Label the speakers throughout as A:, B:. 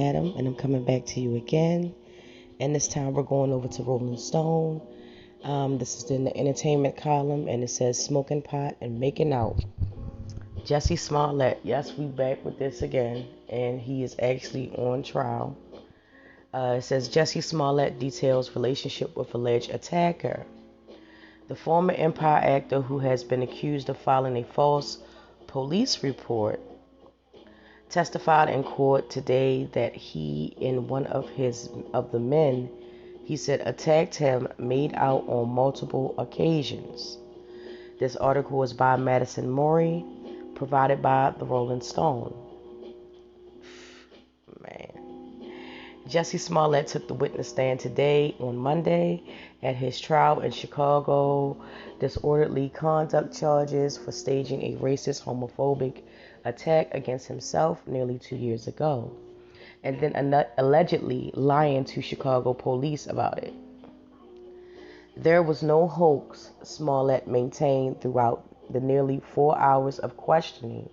A: Adam, and I'm coming back to you again. And this time we're going over to Rolling Stone. This is in the entertainment column, and it says smoking pot and making out. Jussie Smollett, yes, we back with this again, and he is actually on trial. It says Jussie Smollett details relationship with alleged attacker. The former Empire actor who has been accused of filing a false police report testified in court today that he and one of the men he said attacked him made out on multiple occasions. This article is by Madison, provided by the Rolling Stone. Man. Jussie Smollett took the witness stand today on Monday at his trial in Chicago. Disorderly conduct charges for staging a racist, homophobic attack against himself nearly 2 years ago, and then allegedly lying to Chicago police about it. There was no hoax, Smollett maintained throughout the nearly 4 hours of questioning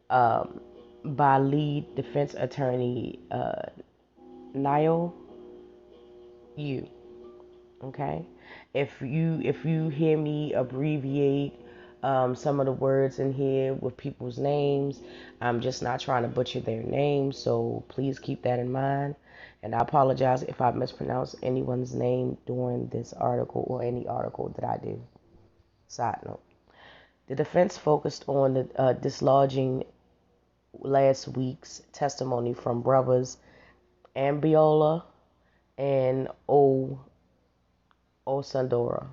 A: by lead defense attorney Niall Yu. Okay, if you hear me abbreviate some of the words in here with people's names, I'm just not trying to butcher their names, so please keep that in mind. And I apologize if I mispronounce anyone's name during this article or any article that I do. Side note. The defense focused on the dislodging last week's testimony from brothers Ambiola and Osandora.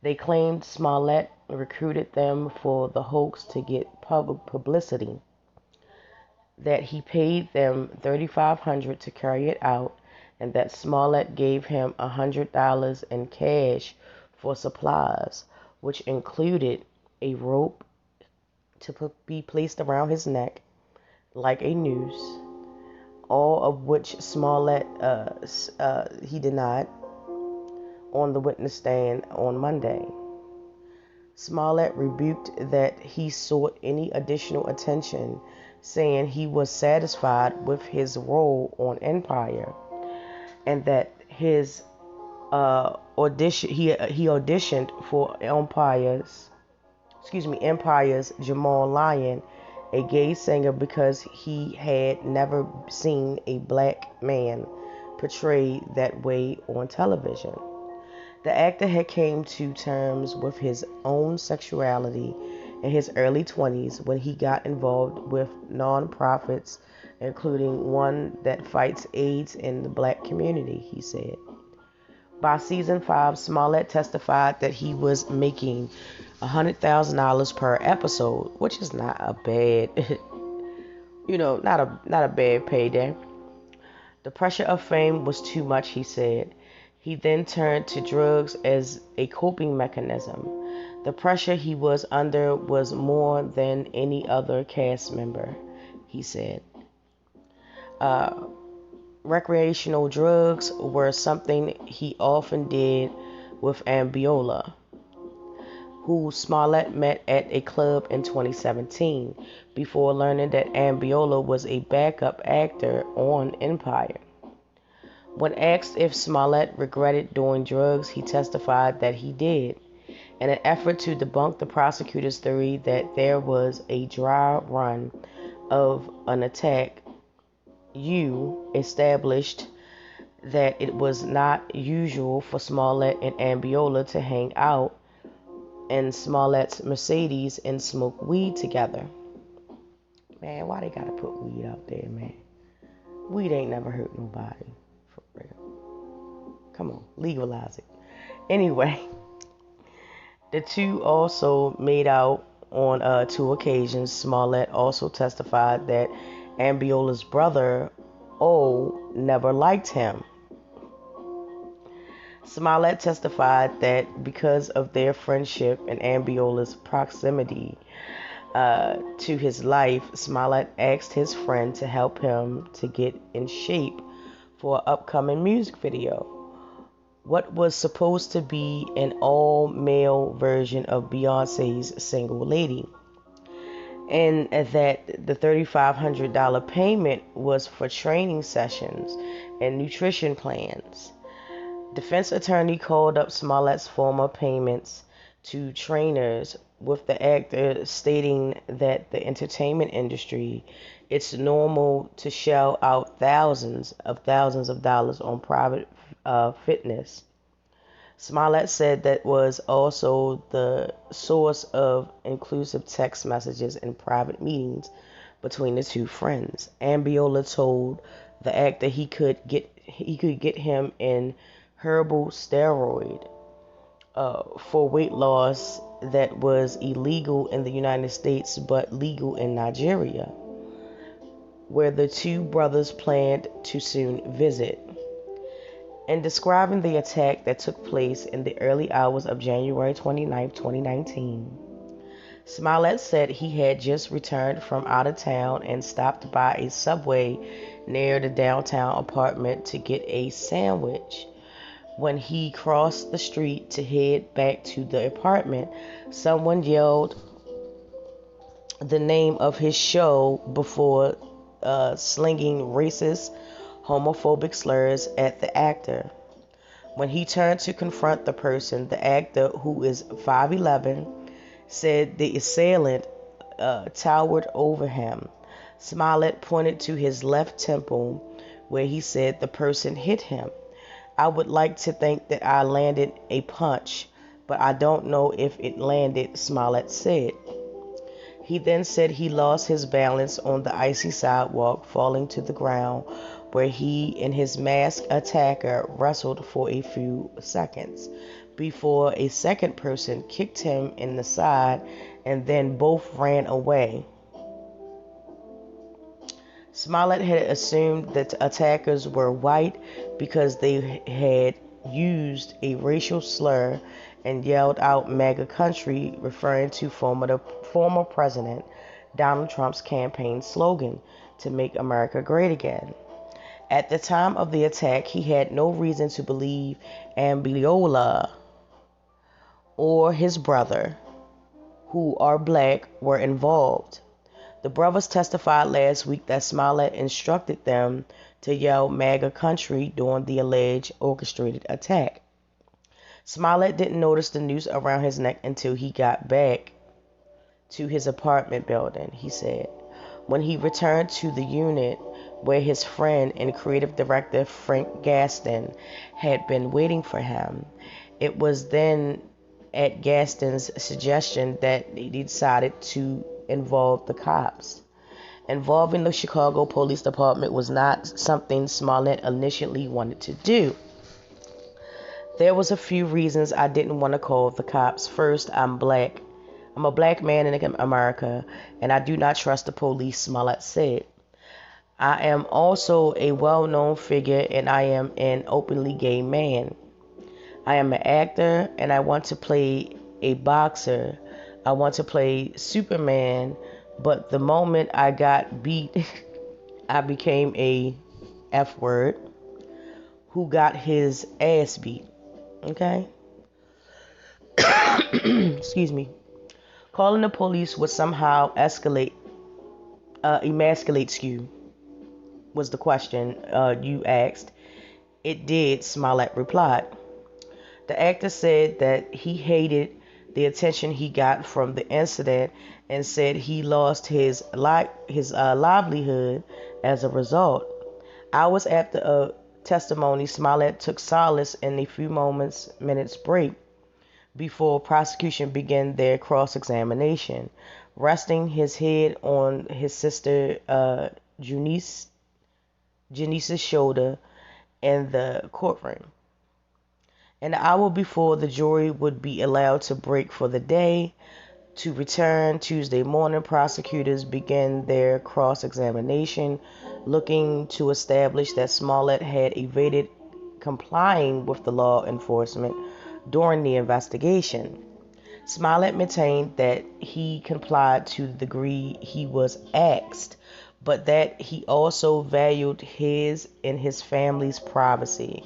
A: They claimed Smollett recruited them for the hoax to get publicity, that he paid them $3,500 to carry it out, and that Smollett gave him $100 in cash for supplies, which included a rope to be placed around his neck like a noose, all of which Smollett he denied on the witness stand on Monday. Smollett rebuked that he sought any additional attention, saying he was satisfied with his role on Empire, and that his auditioned for Empire's Jamal Lyon, a gay singer, because he had never seen a black man portrayed that way on television. The actor had came to terms with his own sexuality in his early 20s when he got involved with non-profits, including one that fights AIDS in the black community, he said. By season 5, Smollett testified that he was making $100,000 per episode, which is not a bad, not a bad payday. The pressure of fame was too much, he said. He then turned to drugs as a coping mechanism. The pressure he was under was more than any other cast member, he said. Recreational drugs were something he often did with Ambiola, who Smollett met at a club in 2017, before learning that Ambiola was a backup actor on Empire. When asked if Smollett regretted doing drugs, he testified that he did, in an effort to debunk the prosecutor's theory that there was a dry run of an attack. Yu established that it was not usual for Smollett and Ambiola to hang out in Smollett's Mercedes and smoke weed together. Man, why they gotta put weed out there, man? Weed ain't never hurt nobody. For real. Come on, legalize it. Anyway, the two also made out on 2 occasions. Smollett also testified that Ambiola's brother, never liked him. Smollett testified that because of their friendship and Ambiola's proximity to his life, Smollett asked his friend to help him to get in shape for an upcoming music video. What was supposed to be an all-male version of Beyonce's Single Lady. and that the $3,500 payment was for training sessions and nutrition plans. Defense attorney called up Smollett's former payments to trainers, with the actor stating that the entertainment industry, it's normal to shell out thousands of dollars on private fitness. Smollett said that was also the source of inclusive text messages and private meetings between the two friends. Ambiola told the actor he could get him an herbal steroid for weight loss that was illegal in the United States but legal in Nigeria, where the two brothers planned to soon visit. In describing the attack that took place in the early hours of January 29, 2019, Smollett said he had just returned from out of town and stopped by a Subway near the downtown apartment to get a sandwich. When he crossed the street to head back to the apartment, someone yelled the name of his show before slinging racist, homophobic slurs at the actor. When he turned to confront the person, the actor, who is 5'11", said the assailant towered over him. Smollett pointed to his left temple, where he said the person hit him. I would like to think that I landed a punch, but I don't know if it landed, Smollett said. He then said he lost his balance on the icy sidewalk, falling to the ground, where he and his masked attacker wrestled for a few seconds before a second person kicked him in the side, and then both ran away. Smollett had assumed that the attackers were white because they had used a racial slur and yelled out MAGA country, referring to former President Donald Trump's campaign slogan, to make America great again. At the time of the attack, he had no reason to believe Ambiola or his brother, who are black, were involved. The brothers testified last week that Smollett instructed them to yell MAGA country during the alleged orchestrated attack. Smollett didn't notice the noose around his neck until he got back to his apartment building, he said. When he returned to the unit where his friend and creative director Frank Gaston had been waiting for him, it was then at Gaston's suggestion that he decided to involve the cops. Involving the Chicago Police Department was not something Smollett initially wanted to do. There was a few reasons I didn't want to call the cops. First, I'm black. I'm a black man in America, and I do not trust the police, Smollett said. I am also a well-known figure, and I am an openly gay man. I am an actor, and I want to play a boxer. I want to play Superman, but the moment I got beat, I became a F word who got his ass beat. Okay? Excuse me. Calling the police would somehow emasculate you, was the question you asked. It did, Smollett replied. The actor said that he hated the attention he got from the incident and said he lost his livelihood as a result. Hours after a testimony, Smollett took solace in a few minutes break before prosecution began their cross-examination, resting his head on his sister Janice's shoulder in the courtroom. An hour before the jury would be allowed to break for the day to return Tuesday morning, prosecutors began their cross-examination, looking to establish that Smollett had evaded complying with the law enforcement during the investigation. Smollett maintained that he complied to the degree he was asked, but that he also valued his and his family's privacy.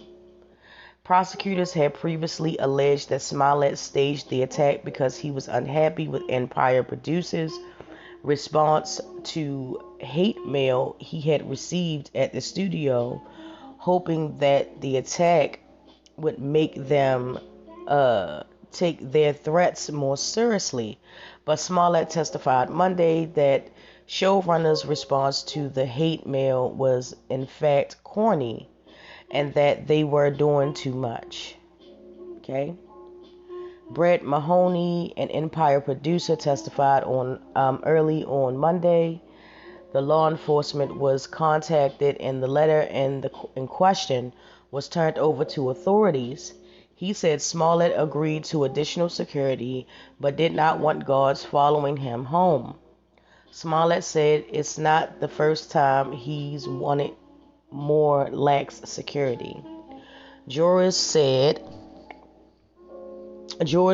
A: Prosecutors had previously alleged that Smollett staged the attack because he was unhappy with Empire Producers, response to hate mail he had received at the studio, hoping that the attack would make them take their threats more seriously. But Smollett testified Monday that showrunners' response to the hate mail was in fact corny and that they were doing too much. Okay. Brett Mahoney, an Empire producer, testified on early on Monday. The law enforcement was contacted, and the letter in question was turned over to authorities. He said Smollett agreed to additional security, but did not want guards following him home. Smollett said it's not the first time he's wanted more lax security. Jurors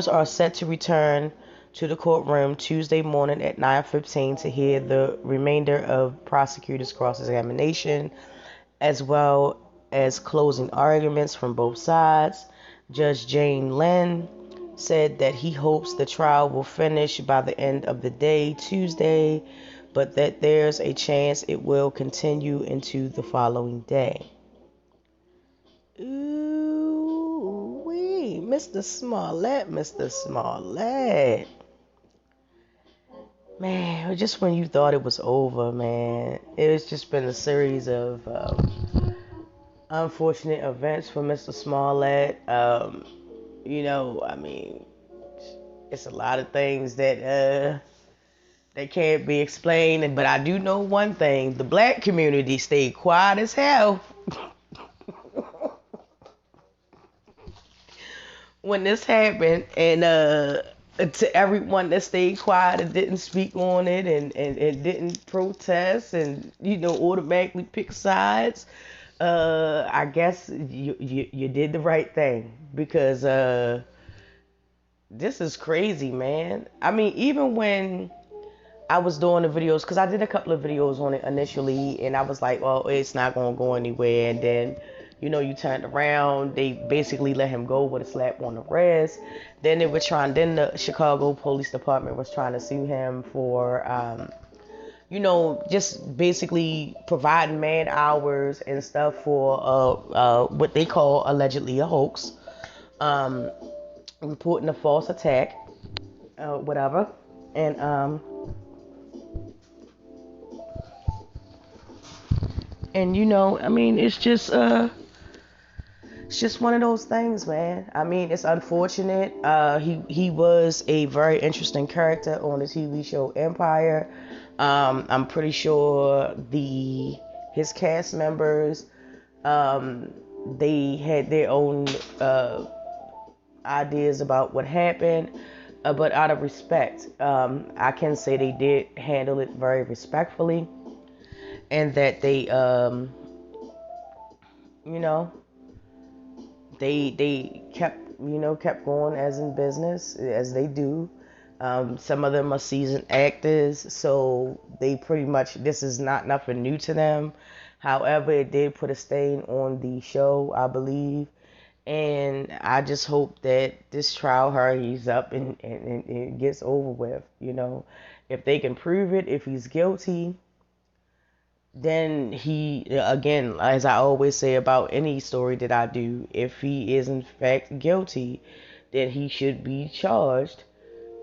A: are set to return to the courtroom Tuesday morning at 9:15 to hear the remainder of prosecutors' cross-examination, as well as closing arguments from both sides. Judge Jane Lynn said that he hopes the trial will finish by the end of the day Tuesday, but that there's a chance it will continue into the following day. Ooh-wee, Mr. Smollett, Mr. Smollett. Man, just when you thought it was over, man, it's just been a series of unfortunate events for Mr. Smollett. I mean, it's a lot of things that can't be explained. But I do know one thing: the black community stayed quiet as hell when this happened, and to everyone that stayed quiet and didn't speak on it and didn't protest and automatically pick sides, I guess you did the right thing, because this is crazy, man. I mean, even when I was doing the videos, because I did a couple of videos on it initially, and I was like, well, it's not going to go anywhere. And then, you turned around, they basically let him go with a slap on the wrist. Then then the Chicago Police Department was trying to sue him for, just basically providing man hours and stuff for what they call allegedly a hoax, reporting a false attack, whatever. And, I mean, it's just one of those things, man. I mean, it's unfortunate. He was a very interesting character on the TV show Empire. I'm pretty sure his cast members, they had their own ideas about what happened, but out of respect, I can say they did handle it very respectfully. And that they, they kept going as in business, as they do. Some of them are seasoned actors, so they pretty much, this is not nothing new to them. However, it did put a stain on the show, I believe. And I just hope that this trial hurries up and it gets over with. If they can prove it, if he's guilty, then he, again, as I always say about any story that I do, if he is in fact guilty, then he should be charged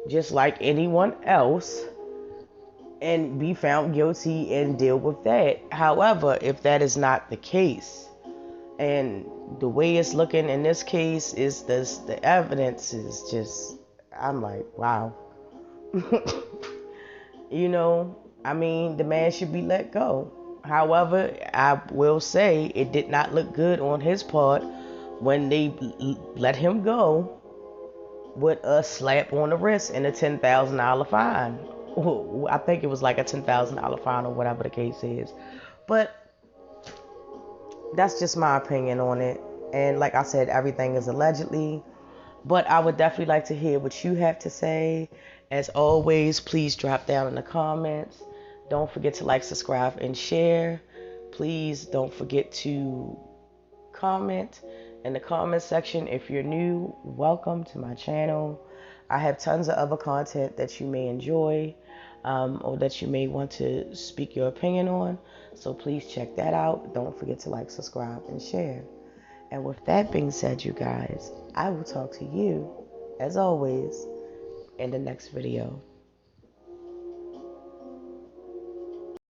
A: just like anyone else and be found guilty and deal with that. However, if that is not the case, and the way it's looking in this case is this, the evidence is just, I'm like, wow. I mean, the man should be let go. However, I will say it did not look good on his part when they let him go with a slap on the wrist and a $10,000 fine. I think it was like a $10,000 fine or whatever the case is. But that's just my opinion on it. And like I said, everything is allegedly. But I would definitely like to hear what you have to say. As always, please drop down in the comments. Don't forget to like, subscribe, and share. Please don't forget to comment in the comment section. If you're new, welcome to my channel. I have tons of other content that you may enjoy. or that you may want to speak your opinion on. So please check that out. Don't forget to like, subscribe, and share. And with that being said, you guys, I will talk to you, as always, in the next video.